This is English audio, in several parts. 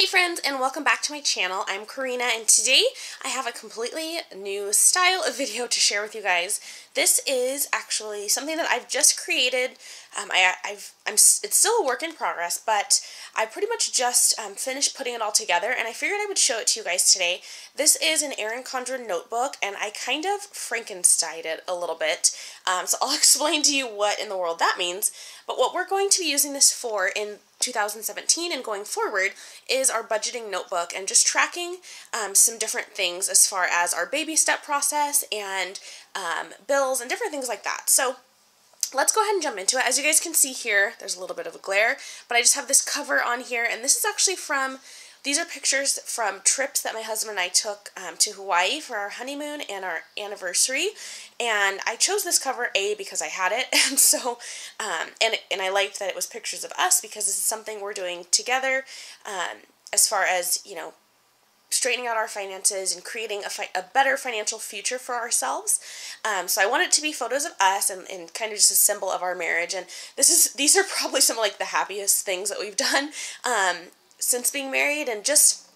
Hey friends, and welcome back to my channel. I'm Corina, and today I have a completely new style of video to share with you guys. This is actually something that I've just created. It's still a work in progress, but I pretty much just finished putting it all together, and I figured I would show it to you guys today. This is an Erin Condren notebook, and I kind of Frankensteined it a little bit, so I'll explain to you what in the world that means. But what we're going to be using this for in 2017 and going forward is our budgeting notebook and just tracking some different things as far as our baby step process and bills and different things like that. So let's go ahead and jump into it. As you guys can see here, there's a little bit of a glare, but I just have this cover on here, and this is actually these are pictures from trips that my husband and I took to Hawaii for our honeymoon and our anniversary. And I chose this cover because I had it, and so and I liked that it was pictures of us because this is something we're doing together as far as, you know, straightening out our finances and creating a better financial future for ourselves. So I want it to be photos of us and kind of just a symbol of our marriage. And these are probably some of like the happiest things that we've done since being married, and just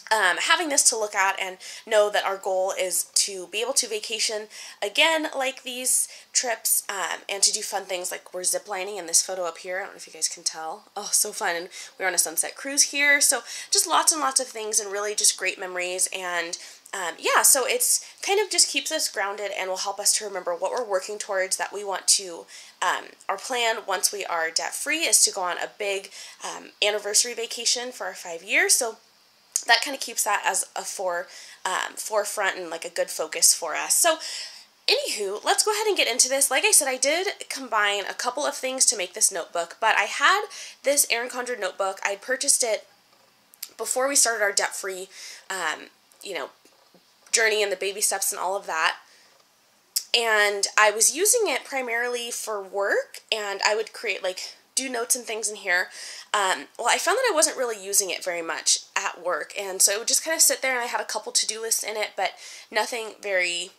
having this to look at and know that our goal is to be able to vacation again like these trips and to do fun things like we're ziplining in this photo up here. I don't know if you guys can tell. Oh, so fun. And we're on a sunset cruise here. So just lots and lots of things and really just great memories. And yeah, so it's kind of just keeps us grounded and will help us to remember what we're working towards, that we want to, our plan once we are debt free is to go on a big anniversary vacation for our 5 years. So that kind of keeps that as a forefront and like a good focus for us. So anywho, let's go ahead and get into this. Like I said, I did combine a couple of things to make this notebook, but I had this Erin Condren notebook. I purchased it before we started our debt-free, you know, journey and the baby steps and all of that. And I was using it primarily for work, and I would create do notes and things in here. Well, I found that I wasn't really using it very much at work, and so it would just kind of sit there, and I had a couple to-do lists in it, but nothing very,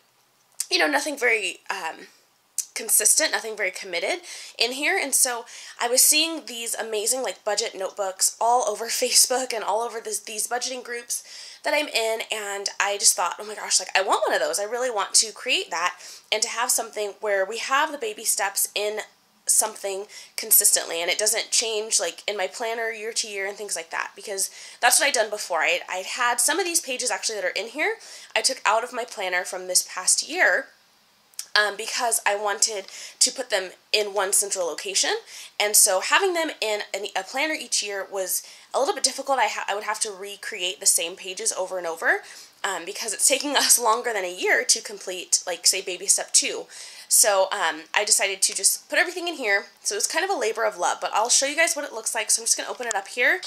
you know, nothing very consistent, nothing very committed in here. And so I was seeing these amazing like budget notebooks all over Facebook and all over these budgeting groups that I'm in, and I just thought, oh my gosh, like I want one of those. I really want to create that and to have something where we have the baby steps in something consistently, and it doesn't change like in my planner year to year and things like that, because that's what I'd done before. I'd had some of these pages actually that are in here I took out of my planner from this past year because I wanted to put them in one central location, and so having them in a planner each year was a little bit difficult. I would have to recreate the same pages over and over because it's taking us longer than a year to complete, like, say, baby step 2. So I decided to just put everything in here. So it's kind of a labor of love, but I'll show you guys what it looks like. So I'm just going to open it up here.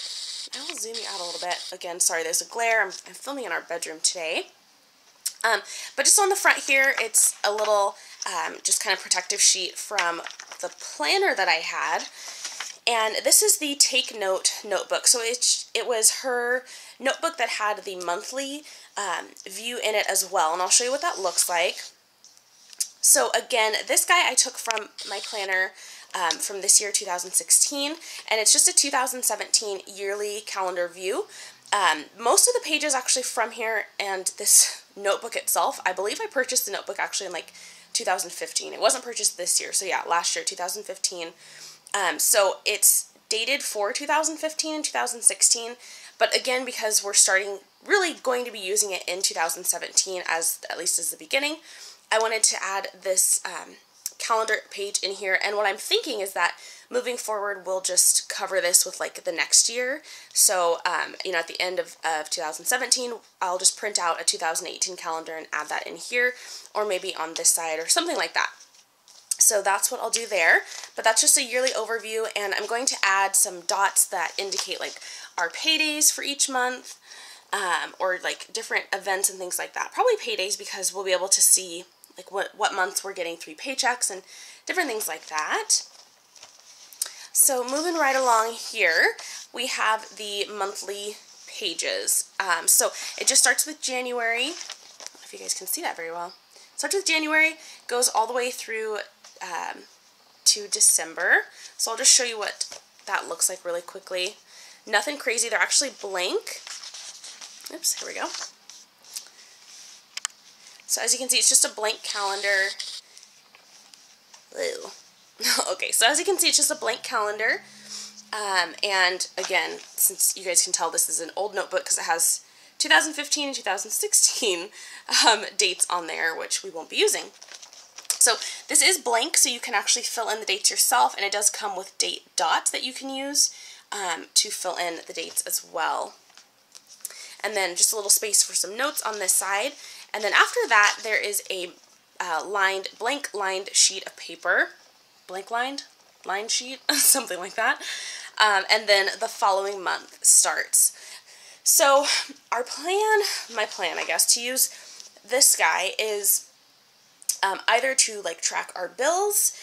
I will zoom you out a little bit. Again, sorry, there's a glare. I'm filming in our bedroom today. But just on the front here, it's a little just kind of protective sheet from the planner that I had. And this is the Take Note notebook. So it was her notebook that had the monthly view in it as well. And I'll show you what that looks like. So again, this guy I took from my planner from this year, 2016, and it's just a 2017 yearly calendar view. Most of the pages actually from here, and this notebook itself, I believe I purchased the notebook actually in like 2015. It wasn't purchased this year, so yeah, last year, 2015. So it's dated for 2015 and 2016, but again, because we're really going to be using it in 2017 at least as the beginning, I wanted to add this calendar page in here, and what I'm thinking is that moving forward we'll just cover this with like the next year. So you know, at the end of 2017 I'll just print out a 2018 calendar and add that in here, or maybe on this side or something like that. So that's what I'll do there, but that's just a yearly overview, and I'm going to add some dots that indicate like our paydays for each month, or like different events and things like that. Probably paydays, because we'll be able to see like what months we're getting 3 paychecks and different things like that. So moving right along here, we have the monthly pages. So it just starts with January. I don't know if you guys can see that very well. It starts with January, goes all the way through to December. So I'll just show you what that looks like really quickly. Nothing crazy. They're actually blank. Oops, here we go. So as you can see, it's just a blank calendar. Ew. Okay, so as you can see, it's just a blank calendar. And again, since you guys can tell, this is an old notebook because it has 2015 and 2016 dates on there, which we won't be using. So this is blank, so you can actually fill in the dates yourself, and it does come with date dots that you can use to fill in the dates as well. And then just a little space for some notes on this side. And then after that, there is a blank lined sheet of paper. Blank lined sheet, something like that. And then the following month starts. So our plan, my plan, I guess, to use this guy is either to like track our bills,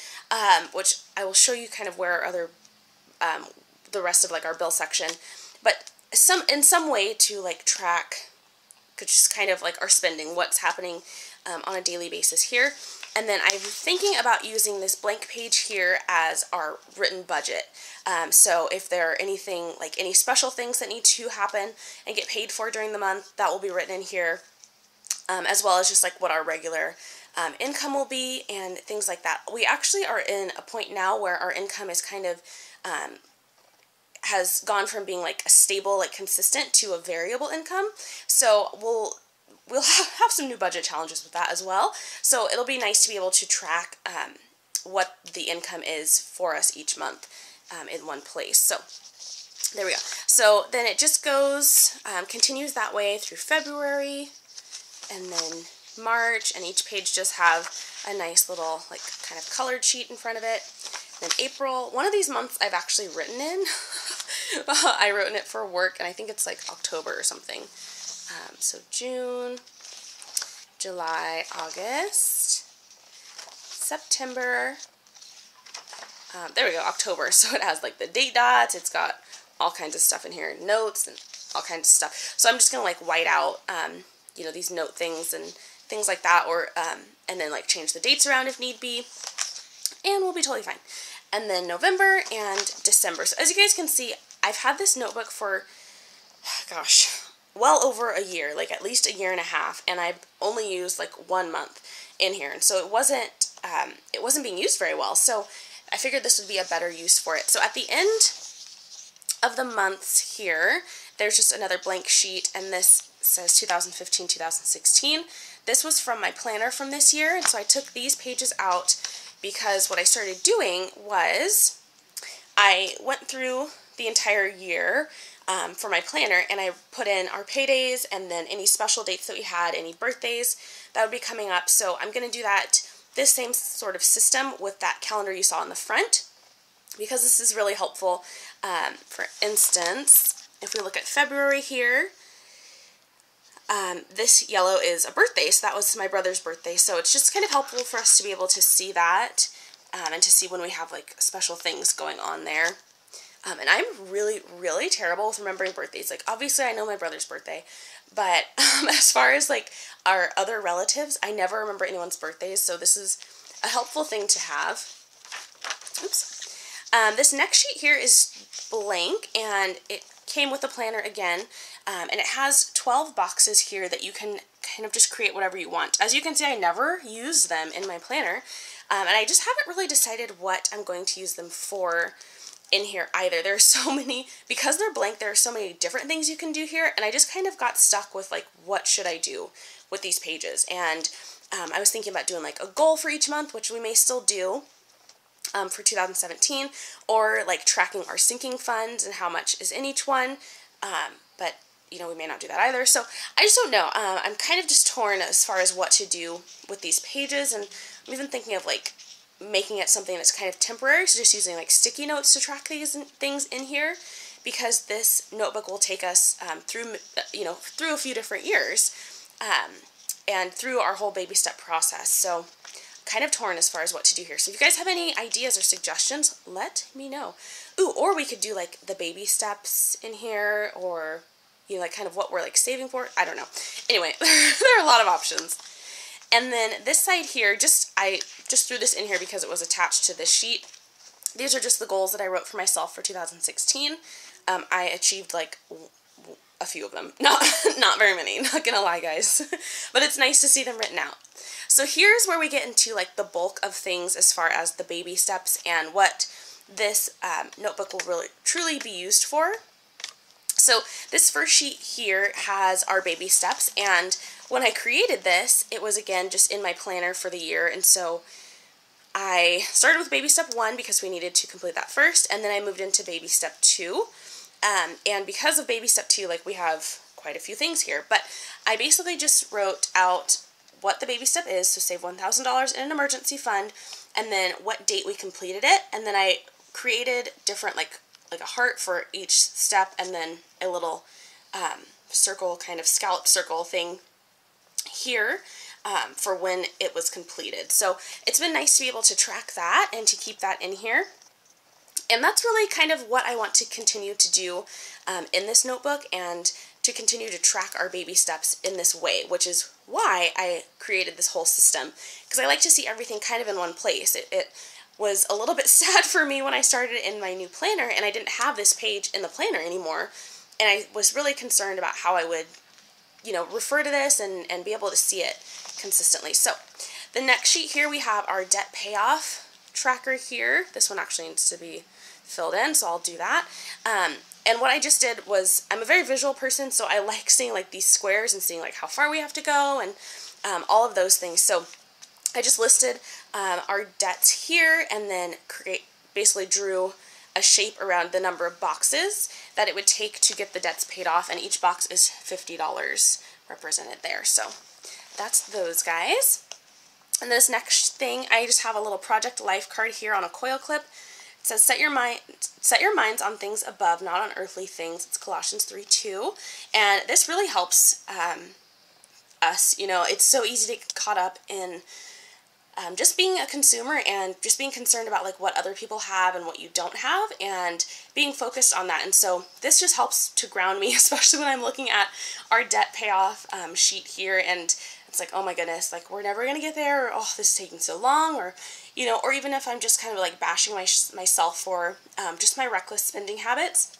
which I will show you kind of where our other, the rest of like our bill section, but in some way to like track just kind of like our spending, what's happening on a daily basis here. And then I'm thinking about using this blank page here as our written budget. So if there are anything, like any special things that need to happen and get paid for during the month, that will be written in here, as well as just like what our regular income will be and things like that. We actually are in a point now where our income is kind of has gone from being like a stable, like consistent, to a variable income. So we'll have some new budget challenges with that as well. So it'll be nice to be able to track what the income is for us each month in one place. So there we go. So then it just goes, continues that way through February and then March, and each page just have a nice little like kind of colored sheet in front of it. Then April, one of these months I've actually written in. I wrote in it for work, and I think it's like October or something. So June, July, August, September, there we go, October. So it has like the date dots, it's got all kinds of stuff in here, notes and all kinds of stuff. So I'm just going to like white out, you know, these note things and things like that, or, and then like change the dates around if need be, and we'll be totally fine. And then November and December. So as you guys can see, I've had this notebook for, gosh, well over a year, like at least a year and a half, and I've only used like 1 month in here, and so it wasn't being used very well. So I figured this would be a better use for it. So at the end of the months here, there's just another blank sheet, and this says 2015, 2016. This was from my planner from this year, and so I took these pages out because what I started doing was I went through the entire year for my planner, and I put in our paydays and then any special dates that we had, any birthdays that would be coming up. So I'm going to do that, this same sort of system with that calendar you saw in the front, because this is really helpful. For instance, if we look at February here, this yellow is a birthday, so that was my brother's birthday. So it's just kind of helpful for us to be able to see that and to see when we have like special things going on there. And I'm really, really terrible with remembering birthdays. Like, obviously I know my brother's birthday, but as far as like our other relatives, I never remember anyone's birthdays, so this is a helpful thing to have. Oops. This next sheet here is blank, and it came with the planner again, and it has 12 boxes here that you can kind of just create whatever you want. As you can see, I never use them in my planner, and I just haven't really decided what I'm going to use them for in here either. There's so many, because they're blank, there are so many different things you can do here, and I just kind of got stuck with like, what should I do with these pages? And I was thinking about doing like a goal for each month, which we may still do for 2017, or like tracking our sinking funds and how much is in each one, but you know, we may not do that either. So I just don't know. I'm kind of just torn as far as what to do with these pages, and I'm even thinking of like making it something that's kind of temporary, so just using like sticky notes to track these things in here, because this notebook will take us through, you know, through a few different years, and through our whole baby step process. So kind of torn as far as what to do here. So if you guys have any ideas or suggestions, let me know. Ooh, or we could do like the baby steps in here, or you know, like kind of what we're like saving for. I don't know. Anyway, there are a lot of options. And then this side here, I just threw this in here because it was attached to this sheet. these are just the goals that I wrote for myself for 2016. I achieved like a few of them. Not very many, not gonna lie, guys. But it's nice to see them written out. So here's where we get into like the bulk of things as far as the baby steps and what this notebook will really truly be used for. So this first sheet here has our baby steps, and when I created this, it was again just in my planner for the year, and so I started with baby step 1 because we needed to complete that first, and then I moved into baby step 2. And because of baby step 2, like, we have quite a few things here, but I basically just wrote out what the baby step is, so save $1,000 in an emergency fund, and then what date we completed it, and then I created different, like a heart for each step, and then a little circle, kind of scallop circle thing here for when it was completed. So it's been nice to be able to track that and to keep that in here. And that's really kind of what I want to continue to do in this notebook, and to continue to track our baby steps in this way, which is why I created this whole system, because I like to see everything kind of in one place. It was a little bit sad for me when I started in my new planner and I didn't have this page in the planner anymore, and I was really concerned about how I would, you know, refer to this and be able to see it consistently. So the next sheet here, we have our debt payoff tracker here. This one actually needs to be filled in, so I'll do that. And what I just did was, I'm a very visual person, so I like seeing like these squares and seeing like how far we have to go and all of those things. So I just listed our debts here, and then basically drew a shape around the number of boxes that it would take to get the debts paid off, and each box is $50 represented there. So that's those guys. And this next thing, I just have a little project life card here on a coil clip. It says, set your minds on things above, not on earthly things. It's Colossians 3:2. And this really helps us. You know, it's so easy to get caught up in just being a consumer and just being concerned about like what other people have and what you don't have, and being focused on that. And so this just helps to ground me, especially when I'm looking at our debt payoff sheet here, and it's like, oh my goodness, like we're never gonna get there, or oh, this is taking so long, or you know, or even if I'm just kind of like bashing myself for just my reckless spending habits,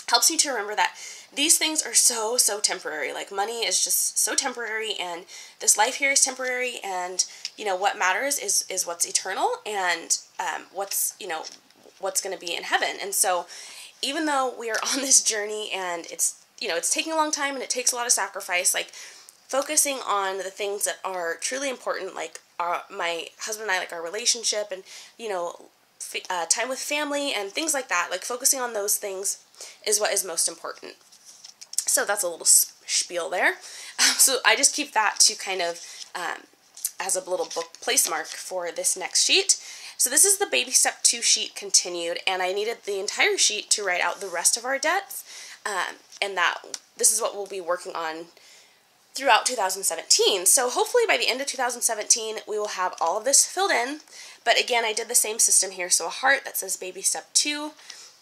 helps me to remember that these things are so temporary. Like money is just so temporary, and this life here is temporary, and you know what matters is what's eternal, and what's, you know, what's going to be in heaven. And so even though we are on this journey and it's, you know, it's taking a long time and it takes a lot of sacrifice, like focusing on the things that are truly important, like my husband and I, like our relationship, and you know, time with family and things like that, like focusing on those things is what is most important. So that's a little spiel there. So I just keep that to kind of as a little book place mark for this next sheet. So this is the baby step 2 sheet continued, and I needed the entire sheet to write out the rest of our debts, and this is what we'll be working on throughout 2017. So hopefully by the end of 2017 we will have all of this filled in. But again, I did the same system here, so a heart that says baby step 2,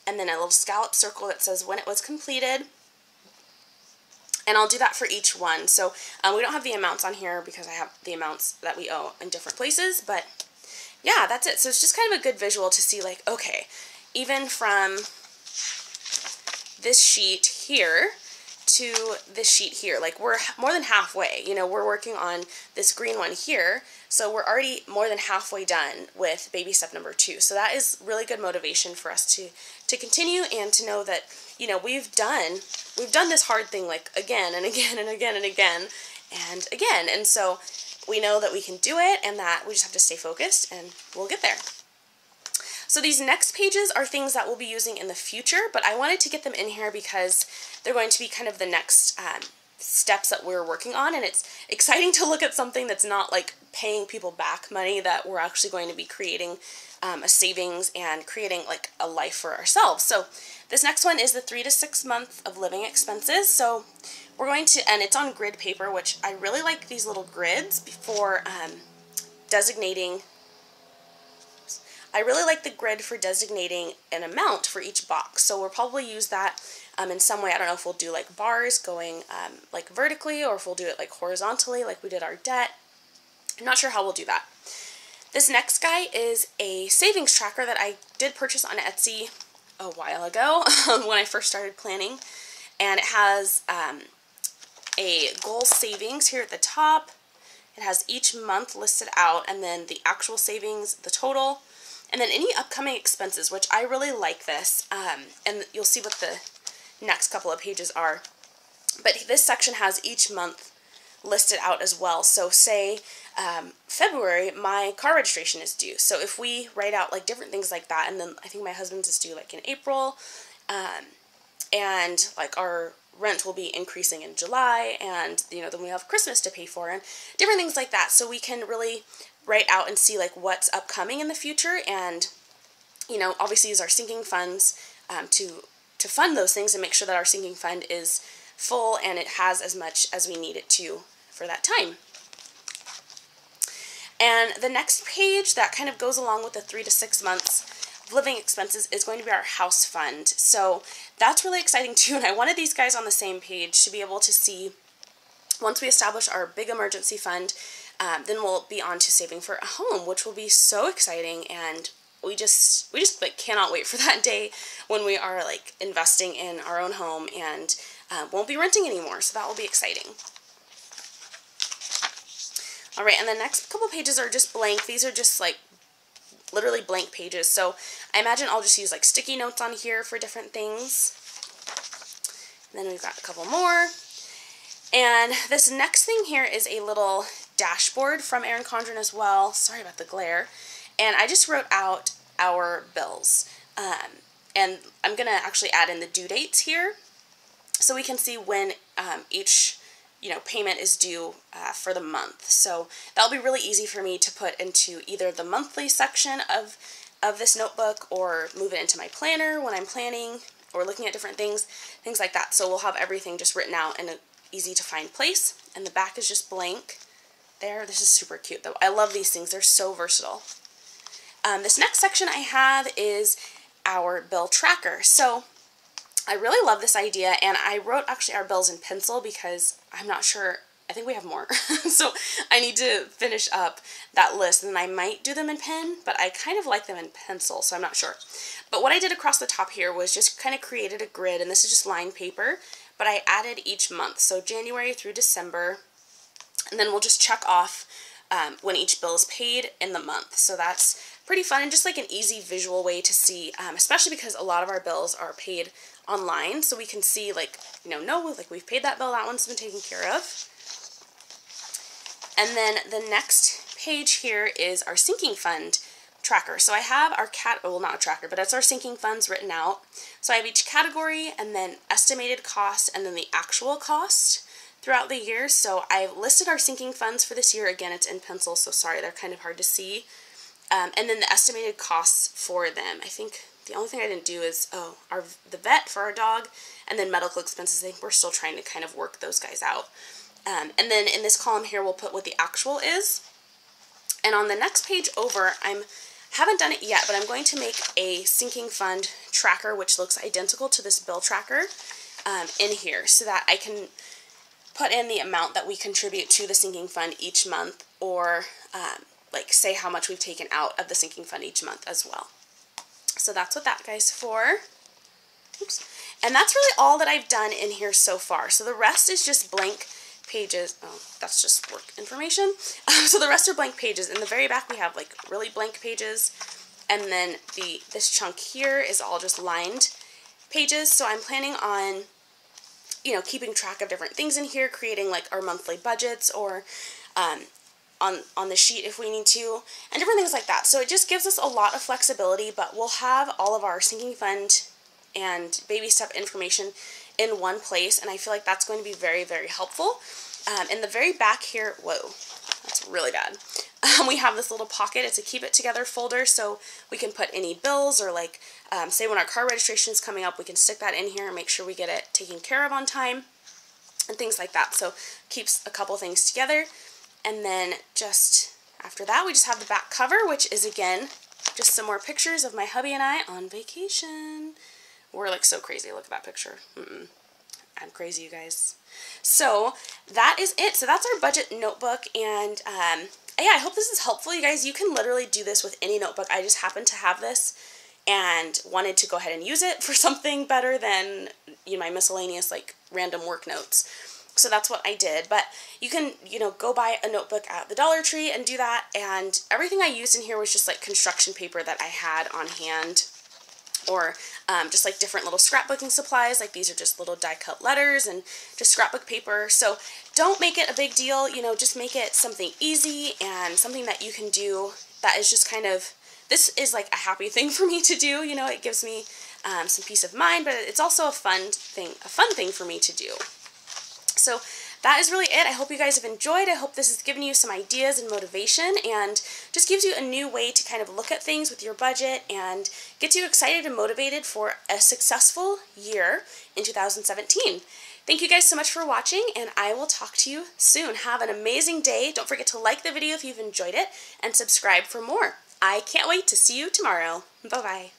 and then a little scallop circle that says when it was completed. And I'll do that for each one. So we don't have the amounts on here because I have the amounts that we owe in different places, but yeah, that's it. So it's just kind of a good visual to see like, okay, even from this sheet here to this sheet here, like we're more than halfway. You know, we're working on this green one here, so we're already more than halfway done with baby step number 2. So that is really good motivation for us to continue, and to know that, you know, we've done this hard thing like again and again and again and again and again, and so we know that we can do it, and that we just have to stay focused and we'll get there. So these next pages are things that we'll be using in the future, but I wanted to get them in here because they're going to be kind of the next steps that we're working on, and it's exciting to look at something that's not like paying people back money, that we're actually going to be creating a savings and creating like a life for ourselves. So this next one is the 3 to 6 months of living expenses. So we're going to, and it's on grid paper, which I really like these little grids for designating. I really like the grid for designating an amount for each box. So we'll probably use that in some way. I don't know if we'll do like bars going like vertically, or if we'll do it like horizontally like we did our debt. I'm not sure how we'll do that. This next guy is a savings tracker that I did purchase on Etsy a while ago when I first started planning. And it has a goal savings here at the top. It has each month listed out, and then the actual savings, the total, and then any upcoming expenses, which I really like this. And you'll see what the next couple of pages are. But this section has each month listed out as well. So say February, my car registration is due. So if we write out like different things like that, and then I think my husband's is due like in April, and like our rent will be increasing in July, and you know, then we have Christmas to pay for and different things like that. So we can really write out and see like what's upcoming in the future, and you know, obviously use our sinking funds to fund those things and make sure that our sinking fund is full and it has as much as we need it to for that time. And the next page that kind of goes along with the 3 to 6 months of living expenses is going to be our house fund. So that's really exciting too, and I wanted these guys on the same page to be able to see, once we establish our big emergency fund, then we'll be on to saving for a home, which will be so exciting, and we just like cannot wait for that day when we are like investing in our own home and won't be renting anymore. So that will be exciting. All right, and the next couple pages are just blank. These are just like literally blank pages. So I imagine I'll just use like sticky notes on here for different things. And then we've got a couple more. And this next thing here is a little dashboard from Erin Condren as well. Sorry about the glare. And I just wrote out our bills. And I'm going to actually add in the due dates here so we can see when each payment is due for the month. So that'll be really easy for me to put into either the monthly section of this notebook, or move it into my planner when I'm planning or looking at different things like that. So we'll have everything just written out in an easy to find place. And the back is just blank there. This is super cute though. I love these things. They're so versatile. This next section I have is our bill tracker. So I really love this idea, and I wrote actually our bills in pencil because I'm not sure, I think we have more. So I need to finish up that list, and I might do them in pen, but I kind of like them in pencil, so I'm not sure. But what I did across the top here was just kind of created a grid, and this is just lined paper, but I added each month, so January through December, and then we'll just check off when each bill is paid in the month. So that's pretty fun and just like an easy visual way to see, especially because a lot of our bills are paid online, so we can see like, like we've paid that bill, that one's been taken care of. And then the next page here is our sinking fund tracker. So I have our not a tracker, but it's our sinking funds written out. So I have each category and then estimated cost and then the actual cost throughout the year. So I've listed our sinking funds for this year. Again, it's in pencil, so sorry, they're kind of hard to see. And then the estimated costs for them. I think the only thing I didn't do is, the vet for our dog, and then medical expenses. I think we're still trying to kind of work those guys out. And then in this column here, we'll put what the actual is. And on the next page over, haven't done it yet, but I'm going to make a sinking fund tracker, which looks identical to this bill tracker in here, so that I can put in the amount that we contribute to the sinking fund each month, or like say how much we've taken out of the sinking fund each month as well. So that's what that guy's for. Oops. And that's really all that I've done in here so far. So the rest is just blank pages. Oh, that's just work information. So the rest are blank pages. In the very back we have like really blank pages. And then this chunk here is all just lined pages. So I'm planning on, keeping track of different things in here, creating like our monthly budgets, or on the sheet if we need to, and different things like that. So it just gives us a lot of flexibility, but we'll have all of our sinking fund and baby step information in one place, and I feel like that's going to be very, very helpful. In the very back here, whoa, that's really bad. We have this little pocket. It's a keep it together folder, so we can put any bills, or like, say when our car registration is coming up, we can stick that in here and make sure we get it taken care of on time, and things like that. So keeps a couple things together. And then just after that, we just have the back cover, which is, again, just some more pictures of my hubby and I on vacation. We're like so crazy. Look at that picture. I'm crazy, you guys. So that is it. So that's our budget notebook, and yeah, I hope this is helpful, you guys. You can literally do this with any notebook. I just happen to have this and wanted to go ahead and use it for something better than, you know, my miscellaneous, like, random work notes. So that's what I did. But you can, you know, go buy a notebook at the Dollar Tree and do that. And everything I used in here was just like construction paper that I had on hand, or just like different little scrapbooking supplies. Like these are just little die cut letters and just scrapbook paper. So don't make it a big deal, you know, just make it something easy and something that you can do that is just kind of, this is like a happy thing for me to do, you know, it gives me some peace of mind, but it's also a fun thing for me to do. So that is really it. I hope you guys have enjoyed. I hope this has given you some ideas and motivation and just gives you a new way to kind of look at things with your budget and gets you excited and motivated for a successful year in 2017. Thank you guys so much for watching, and I will talk to you soon. Have an amazing day. Don't forget to like the video if you've enjoyed it and subscribe for more. I can't wait to see you tomorrow. Bye-bye.